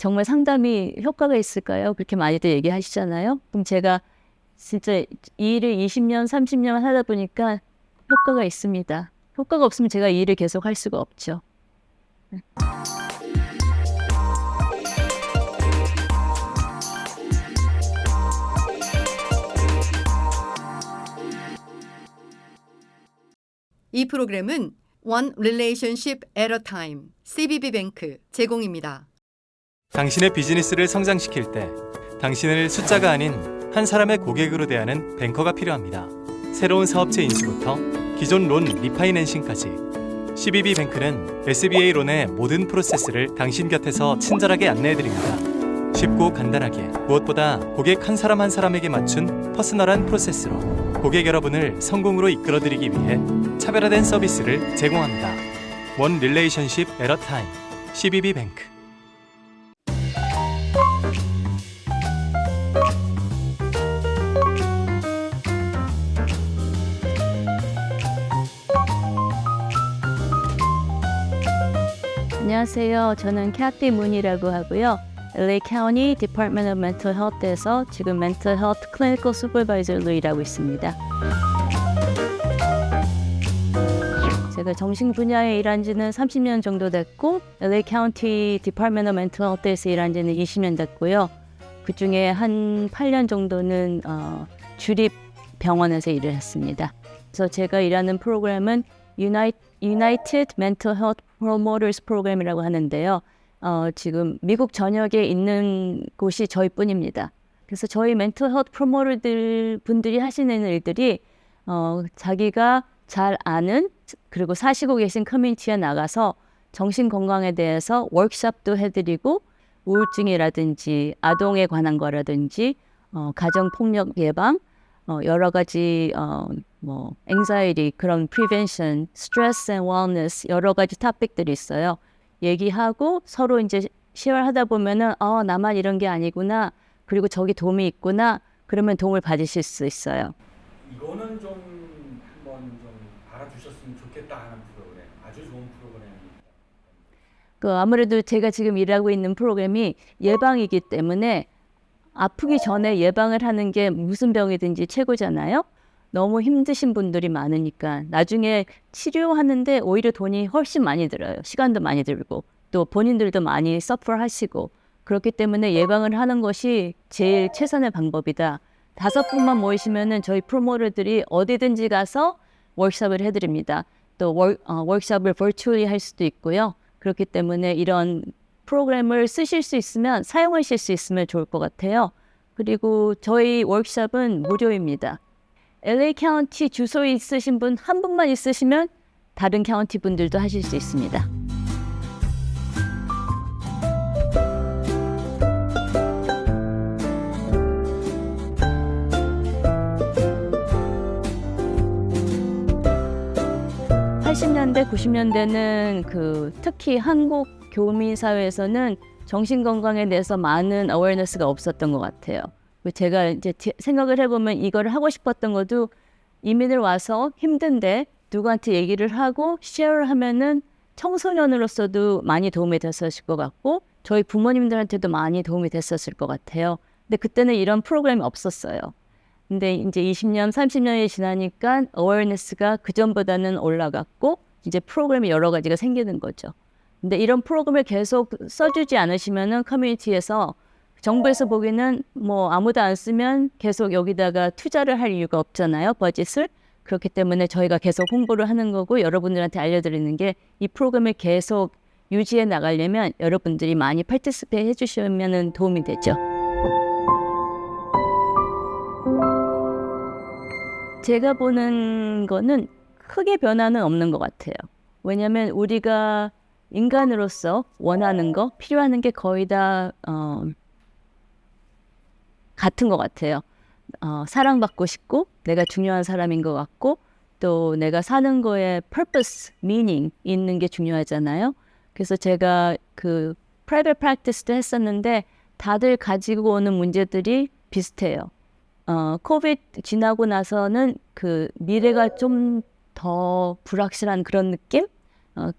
정말 상담이 효과가 있을까요? 그렇게 많이들 얘기하시잖아요. 그럼 제가 진짜 이 일을 20년, 30년 하다 보니까 효과가 있습니다. 효과가 없으면 제가 이 일을 계속 할 수가 없죠. 이 프로그램은 One Relationship at a Time, CBB뱅크 제공입니다. 당신의 비즈니스를 성장시킬 때 당신을 숫자가 아닌 한 사람의 고객으로 대하는 뱅커가 필요합니다. 새로운 사업체 인수부터 기존 론 리파이낸싱까지 CBB뱅크는 SBA 론의 모든 프로세스를 당신 곁에서 친절하게 안내해드립니다. 쉽고 간단하게 무엇보다 고객 한 사람 한 사람에게 맞춘 퍼스널한 프로세스로 고객 여러분을 성공으로 이끌어드리기 위해 차별화된 서비스를 제공합니다. One Relationship at a Time, CBB뱅크. 안녕하세요. 저는 캐티 문이라고 하고요. LA County Department of Mental Health에서 지금 Mental Health Clinical Supervisor로 일하고 있습니다. 제가 정신 분야에 일한 지는 30년 정도 됐고 LA County Department of Mental Health에서 일한 지는 20년 됐고요. 그중에 한 8년 정도는 주립 병원에서 일을 했습니다. 그래서 제가 일하는 프로그램은 United Mental Health Promoters 프로그램이라고 하는데요. 지금 미국 전역에 있는 곳이 저희뿐입니다. 그래서 저희 멘털 헬스 프로모터들 분들이 하시는 일들이 자기가 잘 아는 그리고 사시고 계신 커뮤니티에 나가서 정신 건강에 대해서 워크숍도 해드리고 우울증이라든지 아동에 관한 거라든지 가정 폭력 예방 여러 가지 anxiety 그런 prevention, stress and wellness 여러 가지 토픽들이 있어요. 얘기하고 서로 이제 시어하다 보면은 나만 이런 게 아니구나. 그리고 저기 도움이 있구나. 그러면 도움을 받으실 수 있어요. 이거는 좀 한번 좀 알아주셨으면 좋겠다 하는 프로그램, 아주 좋은 프로그램입니다. 아무래도 제가 지금 일하고 있는 프로그램이 예방이기 때문에 아프기 전에 예방을 하는 게 무슨 병이든지 최고잖아요. 너무 힘드신 분들이 많으니까 나중에 치료하는데 오히려 돈이 훨씬 많이 들어요. 시간도 많이 들고 또 본인들도 많이 서퍼하시고 그렇기 때문에 예방을 하는 것이 제일 최선의 방법이다. 5분만 모이시면은 저희 프로모터들이 어디든지 가서 워크숍을 해드립니다. 또 워크숍을 virtually 할 수도 있고요. 그렇기 때문에 이런 프로그램을 쓰실 수 있으면 사용하실 수 있으면 좋을 것 같아요. 그리고 저희 워크숍은 무료입니다. LA 카운티 주소 있으신 분 한 분만 있으시면 다른 카운티 분들도 하실 수 있습니다. (80년대) (90년대는) 특히 한국 교민 사회에서는 정신 건강에 대해서 많은 어웨어니스가 없었던 것 같아요. 제가 이제 생각을 해보면 이걸 하고 싶었던 것도 이민을 와서 힘든데 누구한테 얘기를 하고 쉐어를 하면은 청소년으로서도 많이 도움이 됐었을 것 같고 저희 부모님들한테도 많이 도움이 됐었을 것 같아요. 근데 그때는 이런 프로그램이 없었어요. 근데 이제 20년, 30년이 지나니까 어웨어니스가 그전보다는 올라갔고 이제 프로그램이 여러 가지가 생기는 거죠. 근데 이런 프로그램을 계속 써주지 않으시면은 커뮤니티에서 정부에서 보기에는 아무도 안 쓰면 계속 여기다가 투자를 할 이유가 없잖아요, 버짓을. 그렇기 때문에 저희가 계속 홍보를 하는 거고 여러분들한테 알려드리는 게 이 프로그램을 계속 유지해 나가려면 여러분들이 많이 파티스페이트 해주시면 도움이 되죠. 제가 보는 거는 크게 변화는 없는 것 같아요. 왜냐하면 우리가 인간으로서 원하는 거, 필요한 게 거의 다 같은 것 같아요. 사랑받고 싶고 내가 중요한 사람인 것 같고 또 내가 사는 거에 purpose, meaning 있는 게 중요하잖아요. 그래서 제가 private practice도 했었는데 다들 가지고 오는 문제들이 비슷해요. 코비드 지나고 나서는 미래가 좀 더 불확실한 그런 느낌?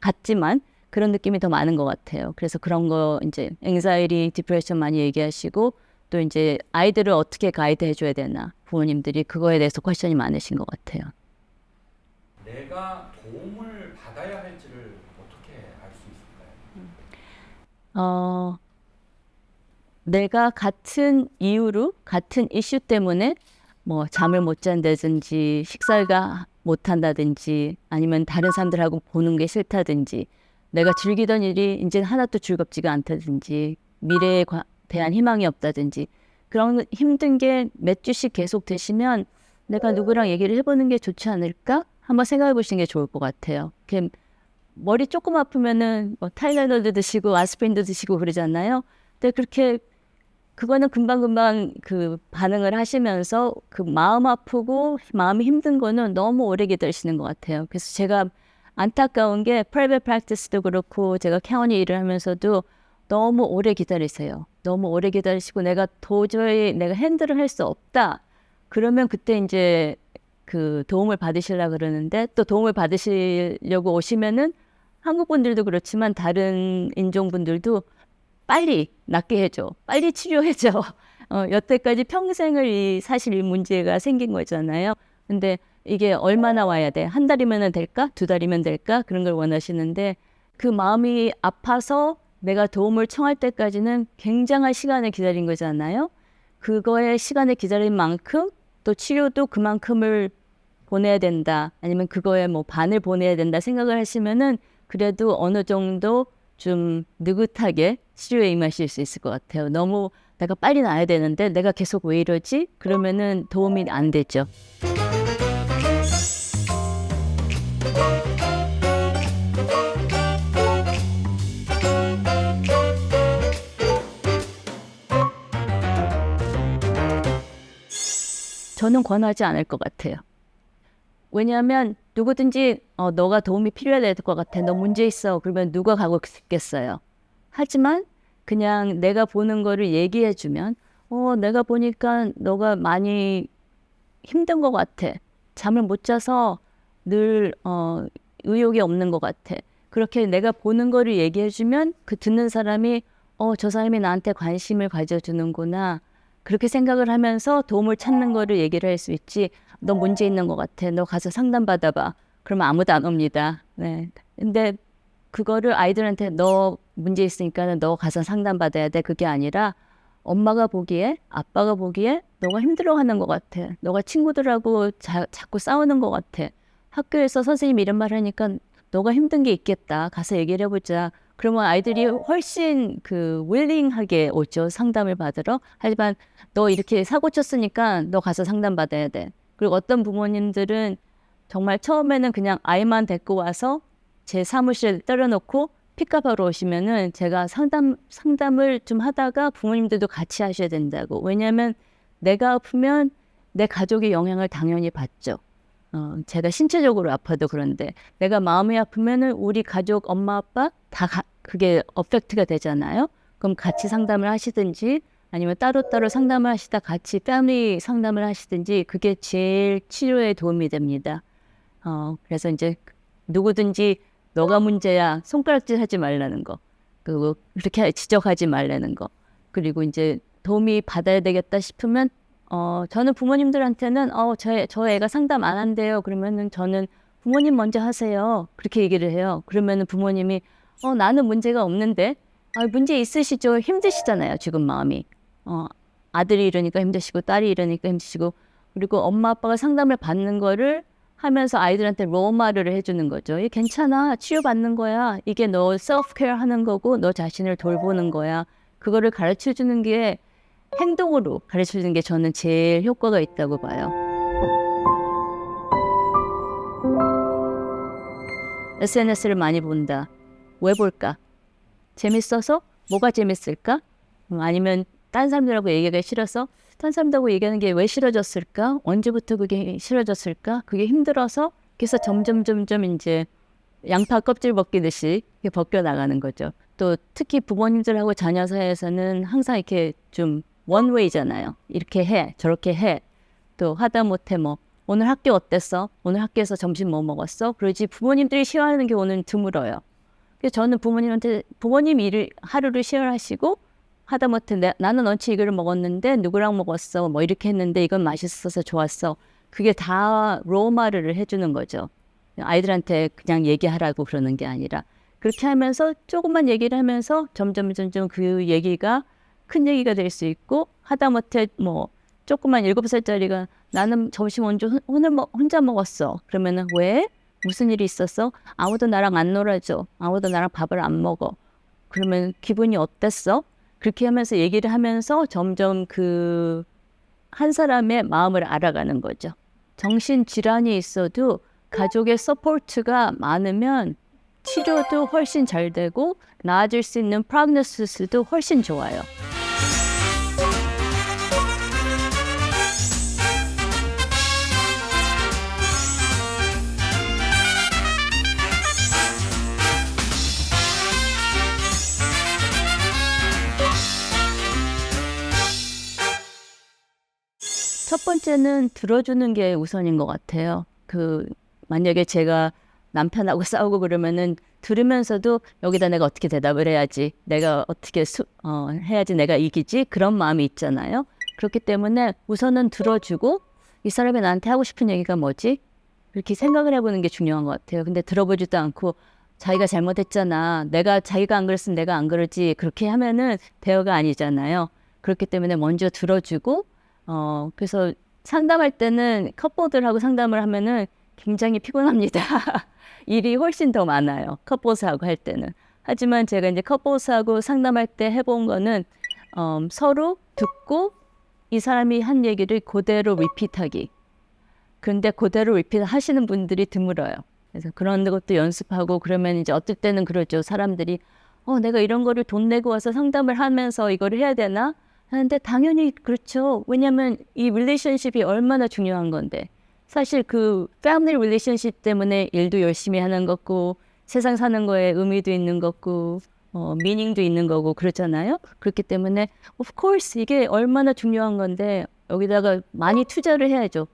같지만 그런 느낌이 더 많은 것 같아요. 그래서 그런 거 이제 앵자이티, 디프레션 많이 얘기하시고 또 이제 아이들을 어떻게 가이드 해줘야 되나 부모님들이 그거에 대해서 퀘션이 많으신 것 같아요. 내가 도움을 받아야 할지를 어떻게 알 수 있을까요? 내가 같은 이유로 같은 이슈 때문에 뭐 잠을 못 잔다든지 식사가 못 한다든지 아니면 다른 사람들하고 보는 게 싫다든지 내가 즐기던 일이 이제 하나도 즐겁지가 않다든지 미래에 대한 희망이 없다든지 그런 힘든 게 몇 주씩 계속 되시면 내가 누구랑 얘기를 해보는 게 좋지 않을까? 한번 생각해 보시는 게 좋을 것 같아요. 이렇게 머리 조금 아프면은 뭐 타이레놀도 드시고 아스피린도 드시고 그러잖아요. 근데 그렇게 그거는 금방금방 그 반응을 하시면서 그 마음 아프고 마음이 힘든 거는 너무 오래 기다리시는 것 같아요. 그래서 제가 안타까운 게 프라이빗 프랙티스도 그렇고 제가 카운티 일을 하면서도 너무 오래 기다리세요. 너무 오래 기다리시고 내가 도저히 내가 핸들을 할 수 없다. 그러면 그때 이제 그 도움을 받으시려고 그러는데 또 도움을 받으시려고 오시면은 한국 분들도 그렇지만 다른 인종분들도 빨리 낫게 해줘. 빨리 치료해줘. 여태까지 평생을 사실 이 문제가 생긴 거잖아요. 근데 이게 얼마나 와야 돼? 한 달이면 될까? 두 달이면 될까? 그런 걸 원하시는데 그 마음이 아파서 내가 도움을 청할 때까지는 굉장한 시간을 기다린 거잖아요. 그거에 시간을 기다린 만큼 또 치료도 그만큼을 보내야 된다. 아니면 그거에 뭐 반을 보내야 된다 생각을 하시면은 그래도 어느 정도 좀 느긋하게 치료에 임하실 수 있을 것 같아요. 너무 내가 빨리 나아야 되는데 내가 계속 왜 이러지? 그러면은 도움이 안 되죠. 저는 권하지 않을 것 같아요. 왜냐하면 누구든지 너가 도움이 필요해야 될 것 같아. 너 문제 있어. 그러면 누가 가고 싶겠어요. 하지만 그냥 내가 보는 거를 얘기해주면 내가 보니까 너가 많이 힘든 것 같아. 잠을 못 자서 늘 의욕이 없는 것 같아. 그렇게 내가 보는 거를 얘기해주면 그 듣는 사람이 저 사람이 나한테 관심을 가져주는구나. 그렇게 생각을 하면서 도움을 찾는 거를 얘기를 할 수 있지. 너 문제 있는 것 같아. 너 가서 상담 받아봐. 그러면 아무도 안 옵니다. 네. 근데 그거를 아이들한테 너 문제 있으니까 너 가서 상담 받아야 돼. 그게 아니라 엄마가 보기에 아빠가 보기에 너가 힘들어하는 것 같아. 너가 친구들하고 자꾸 싸우는 것 같아. 학교에서 선생님 이런 말 하니까 너가 힘든 게 있겠다. 가서 얘기를 해보자. 그러면 아이들이 훨씬 윌링하게 오죠. 상담을 받으러. 하지만 너 이렇게 사고 쳤으니까 너 가서 상담 받아야 돼. 그리고 어떤 부모님들은 정말 처음에는 그냥 아이만 데리고 와서 제 사무실에 때려놓고 픽업하러 오시면은 제가 상담을 좀 하다가 부모님들도 같이 하셔야 된다고. 왜냐하면 내가 아프면 내 가족의 영향을 당연히 받죠. 제가 신체적으로 아파도 그런데 내가 마음이 아프면은 우리 가족 엄마 아빠 다 그게 어펙트가 되잖아요. 그럼 같이 상담을 하시든지 아니면 따로따로 상담을 하시다 같이 패밀리 상담을 하시든지 그게 제일 치료에 도움이 됩니다. 그래서 이제 누구든지 너가 문제야 손가락질 하지 말라는 거, 그렇게 지적하지 말라는 거, 그리고 이제 도움이 받아야 되겠다 싶으면 저는 부모님들한테는 저 애가 상담 안 한대요. 그러면은 저는 부모님 먼저 하세요. 그렇게 얘기를 해요. 그러면은 부모님이 나는 문제가 없는데 문제 있으시죠. 힘드시잖아요. 지금 마음이. 아들이 이러니까 힘드시고 딸이 이러니까 힘드시고 그리고 엄마 아빠가 상담을 받는 거를 하면서 아이들한테 롤모델을 해주는 거죠. 괜찮아. 치유받는 거야. 이게 너 셀프케어 하는 거고 너 자신을 돌보는 거야. 그거를 가르쳐주는 게 행동으로 가르쳐주는 게 저는 제일 효과가 있다고 봐요. SNS를 많이 본다. 왜 볼까? 재밌어서? 뭐가 재밌을까? 아니면 딴 사람들하고 얘기하기 싫어서? 딴 사람들하고 얘기하는 게 왜 싫어졌을까? 언제부터 그게 싫어졌을까? 그게 힘들어서? 그래서 점점 이제 양파 껍질 벗기듯이 벗겨나가는 거죠. 또 특히 부모님들하고 자녀 사이에서는 항상 이렇게 좀 원웨이잖아요. 이렇게 해, 저렇게 해. 또 하다못해 오늘 학교 어땠어? 오늘 학교에서 점심 뭐 먹었어? 그러지 부모님들이 싫어하는 게 오늘 드물어요. 그래서 저는 부모님 일을 하루를 시어하시고 하다못해 나는 런치 이거를 먹었는데 누구랑 먹었어 뭐 이렇게 했는데 이건 맛있어서 좋았어. 그게 다 로마르를 해주는 거죠. 아이들한테 그냥 얘기하라고 그러는 게 아니라 그렇게 하면서 조금만 얘기를 하면서 점점 그 얘기가 큰 얘기가 될 수 있고 하다못해 뭐 조그만 7살짜리가 나는 점심 혼자 먹었어. 그러면은 왜? 무슨 일이 있었어? 아무도 나랑 안 놀아줘. 아무도 나랑 밥을 안 먹어. 그러면 기분이 어땠어? 그렇게 하면서 얘기를 하면서 점점 그 한 사람의 마음을 알아가는 거죠. 정신질환이 있어도 가족의 서포트가 많으면 치료도 훨씬 잘 되고 나아질 수 있는 프로그노시스도 훨씬 좋아요. 첫 번째는 들어주는 게 우선인 것 같아요. 만약에 제가 남편하고 싸우고 그러면은 들으면서도 여기다 내가 어떻게 대답을 해야지, 내가 어떻게 해야지 내가 이기지, 그런 마음이 있잖아요. 그렇기 때문에 우선은 들어주고 이 사람이 나한테 하고 싶은 얘기가 뭐지? 이렇게 생각을 해보는 게 중요한 것 같아요. 근데 들어보지도 않고 자기가 잘못했잖아, 자기가 안 그랬으면 내가 안 그러지, 그렇게 하면은 대화가 아니잖아요. 그렇기 때문에 먼저 들어주고 그래서 상담할 때는 커플들하고 상담을 하면은 굉장히 피곤합니다. 일이 훨씬 더 많아요. 커플스하고 할 때는. 하지만 제가 이제 커플스하고 상담할 때 해본 거는 서로 듣고 이 사람이 한 얘기를 그대로 리피트하기. 근데 그대로 리피트 하시는 분들이 드물어요. 그래서 그런 것도 연습하고 그러면 이제 어떨 때는 그러죠. 사람들이 내가 이런 거를 돈 내고 와서 상담을 하면서 이거를 해야 되나? 하는데 당연히 그렇죠. 왜냐하면 이 릴레이션십이 얼마나 중요한 건데. 사실 그 패밀리 릴레이션십 때문에 일도 열심히 하는 거고 세상 사는 거에 의미도 있는 거고 미닝도 있는 거고 그렇잖아요. 그렇기 때문에 of course 이게 얼마나 중요한 건데 여기다가 많이 투자를 해야죠.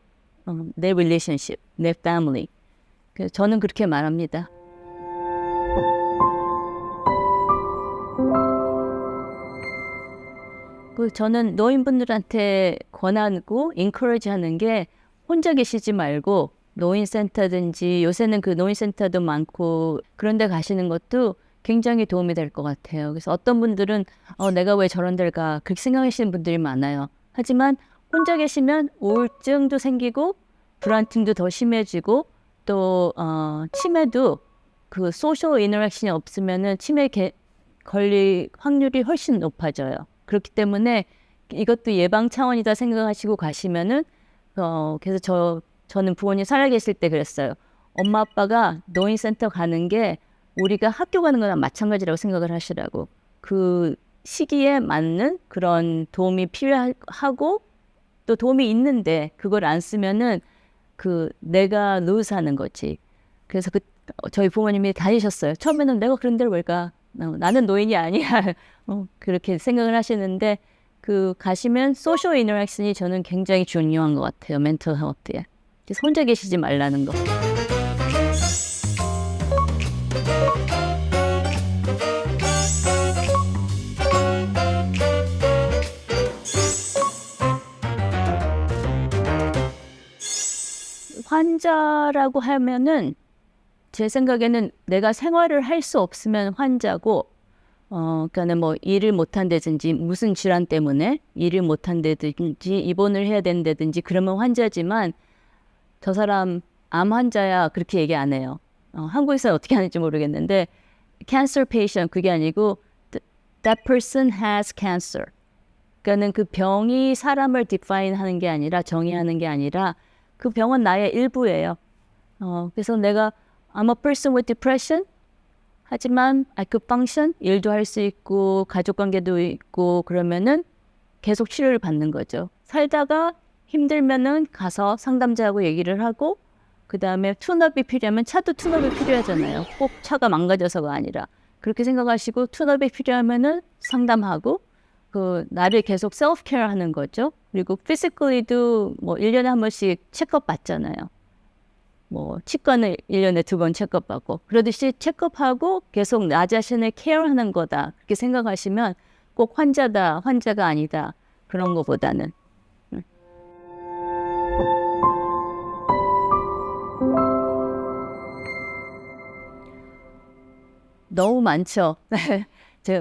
내 릴레이션십, 내 패밀리. 그래서 저는 그렇게 말합니다. 저는 노인분들한테 권하고 인커리지 하는 게 혼자 계시지 말고 노인센터든지 요새는 그 노인센터도 많고 그런 데 가시는 것도 굉장히 도움이 될 것 같아요. 그래서 어떤 분들은 내가 왜 저런 데를 가 그렇게 생각하시는 분들이 많아요. 하지만 혼자 계시면 우울증도 생기고 불안증도 더 심해지고 또 치매도 그 소셜 인터랙션이 없으면은 치매 걸릴 확률이 훨씬 높아져요. 그렇기 때문에 이것도 예방 차원이다 생각하시고 가시면은 그래서 저는 부모님 살아계실 때 그랬어요. 엄마 아빠가 노인센터 가는 게 우리가 학교 가는 거랑 마찬가지라고 생각을 하시라고. 그 시기에 맞는 그런 도움이 필요하고 또 도움이 있는데 그걸 안 쓰면은 내가 루즈하는 거지. 그래서 저희 부모님이 다니셨어요. 처음에는 내가 그런 데를 왜 가? 나는 노인이 아니야. 그렇게 생각을 하시는데 가시면 소셜 인터랙션이 저는 굉장히 중요한 것 같아요. 멘털 헬스에. 그래서 혼자 계시지 말라는 거. 환자라고 하면은 제 생각에는 내가 생활을 할 수 없으면 환자고 그러니까는 뭐 일을 못한다든지 무슨 질환 때문에 일을 못한다든지 입원을 해야 된다든지 그러면 환자지만 저 사람 암 환자야 그렇게 얘기 안 해요. 한국에서는 어떻게 하는지 모르겠는데 cancer patient 그게 아니고 that person has cancer. 그러니까는 그 병이 사람을 define 하는 게 아니라 정의하는 게 아니라 그 병은 나의 일부예요. 그래서 내가 I'm a person with depression. 하지만 I could function, 일도 할 수 있고 가족관계도 있고 그러면은 계속 치료를 받는 거죠. 살다가 힘들면은 가서 상담자하고 얘기를 하고 그 다음에 툰업이 필요하면 차도 툰업이 필요하잖아요. 꼭 차가 망가져서가 아니라 그렇게 생각하시고 툰업이 필요하면은 상담하고 나를 계속 셀프 케어 하는 거죠. 그리고 피지컬리도 뭐 1년에 한 번씩 체크업 받잖아요. 뭐 치과는 1년에 2번 체크업하고 그러듯이 체크업하고 계속 나 자신을 케어하는 거다. 그렇게 생각하시면 꼭 환자다, 환자가 아니다. 그런 거보다는. 너무 많죠.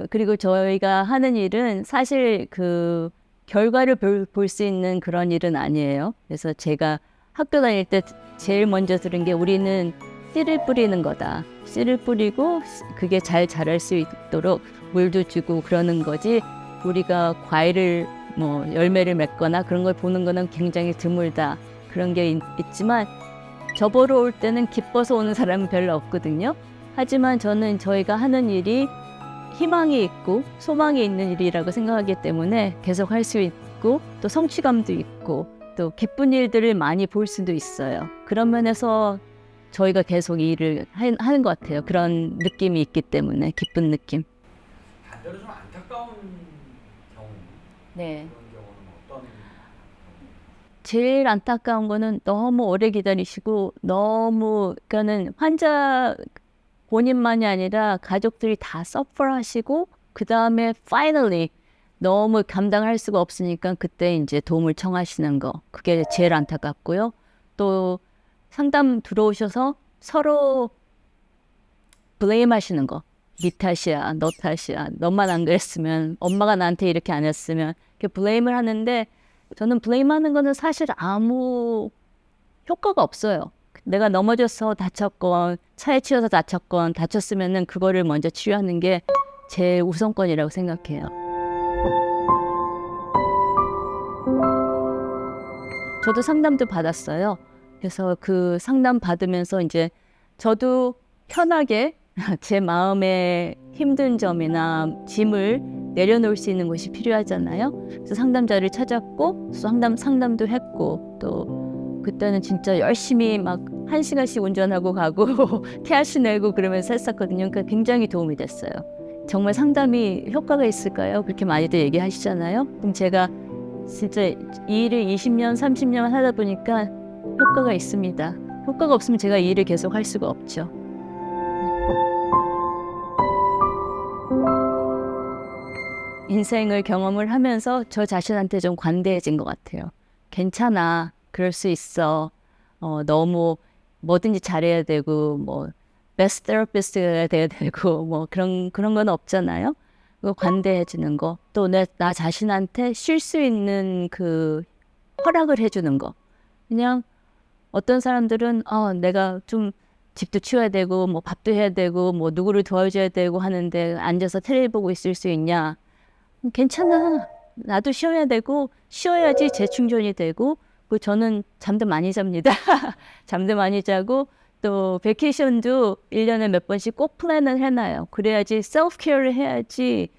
그리고 저희가 하는 일은 사실 그 결과를 볼 수 있는 그런 일은 아니에요. 그래서 제가 학교 다닐 때 제일 먼저 들은 게 우리는 씨를 뿌리는 거다. 씨를 뿌리고 그게 잘 자랄 수 있도록 물도 주고 그러는 거지. 우리가 과일을 뭐 열매를 맺거나 그런 걸 보는 거는 굉장히 드물다. 그런 게 있지만 저보러 올 때는 기뻐서 오는 사람은 별로 없거든요. 하지만 저는 저희가 하는 일이 희망이 있고 소망이 있는 일이라고 생각하기 때문에 계속 할 수 있고 또 성취감도 있고 또 기쁜 일들을 많이 볼 수도 있어요. 그런 면에서 저희가 계속 이 일을 하는 것 같아요. 그런 느낌이 있기 때문에 기쁜 느낌. 반대로 좀 안타까운 경우 네. 그런 경우는 어떤 제일 안타까운 거는 너무 오래 기다리시고 너무 그러니까는 환자 본인만이 아니라 가족들이 다 서퍼하시고 그 다음에 finally 너무 감당할 수가 없으니까 그때 이제 도움을 청하시는 거 그게 제일 안타깝고요. 또 상담 들어오셔서 서로 블레임 하시는 거. 네 탓이야, 너 탓이야. 너만 안 그랬으면, 엄마가 나한테 이렇게 안 했으면 이렇게 블레임을 하는데 저는 블레임하는 거는 사실 아무 효과가 없어요. 내가 넘어져서 다쳤건 차에 치여서 다쳤으면은 그거를 먼저 치료하는 게 제 우선권이라고 생각해요. 저도 상담도 받았어요. 그래서 그 상담 받으면서 이제 저도 편하게 제 마음의 힘든 점이나 짐을 내려놓을 수 있는 곳이 필요하잖아요. 그래서 상담자를 찾았고 상담도 했고 또 그때는 진짜 열심히 막 1시간씩 운전하고 가고 캐시 내고 그러면서 했었거든요. 그러니까 굉장히 도움이 됐어요. 정말 상담이 효과가 있을까요? 그렇게 많이들 얘기하시잖아요. 그럼 제가 진짜 이 일을 20년, 30년 하다 보니까 효과가 있습니다. 효과가 없으면 제가 이 일을 계속 할 수가 없죠. 인생을 경험을 하면서 저 자신한테 좀 관대해진 것 같아요. 괜찮아. 그럴 수 있어. 너무 뭐든지 잘해야 되고 뭐 베스트 테라피스트가 돼야 되고 뭐 그런 건 없잖아요. 그 관대해지는 거. 또 나 자신한테 쉴 수 있는 그 허락을 해주는 거. 그냥 어떤 사람들은 내가 좀 집도 치워야 되고 뭐 밥도 해야 되고 뭐 누구를 도와줘야 되고 하는데 앉아서 텔레비 보고 있을 수 있냐. 괜찮아. 나도 쉬어야 되고 쉬어야지 재충전이 되고 저는 잠도 많이 잡니다. 잠도 많이 자고 또 베케이션도 1년에 몇 번씩 꼭 플랜을 해놔요. 그래야지 셀프 케어를 해야지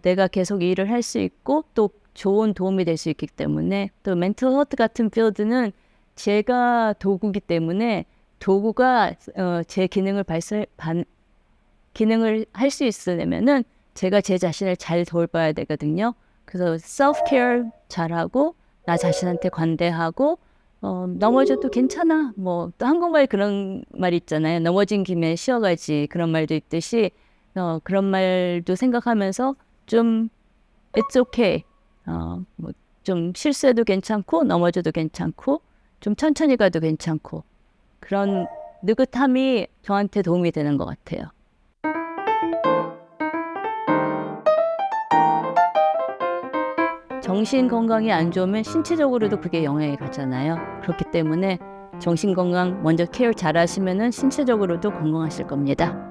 내가 계속 일을 할 수 있고 또 좋은 도움이 될 수 있기 때문에 또 멘탈 헬스 같은 필드는 제가 도구기 때문에 도구가 제 기능을 기능을 할 수 있으려면은 제가 제 자신을 잘 돌봐야 되거든요. 그래서 셀프 케어 잘하고 나 자신한테 관대하고 넘어져도 괜찮아. 뭐 또 한국말 그런 말 있잖아요. 넘어진 김에 쉬어가지 그런 말도 있듯이 그런 말도 생각하면서 좀 it's okay. 뭐 좀 실수해도 괜찮고 넘어져도 괜찮고 좀 천천히 가도 괜찮고 그런 느긋함이 저한테 도움이 되는 것 같아요. 정신 건강이 안 좋으면 신체적으로도 그게 영향이 가잖아요. 그렇기 때문에 정신 건강 먼저 케어 잘 하시면은 신체적으로도 건강하실 겁니다.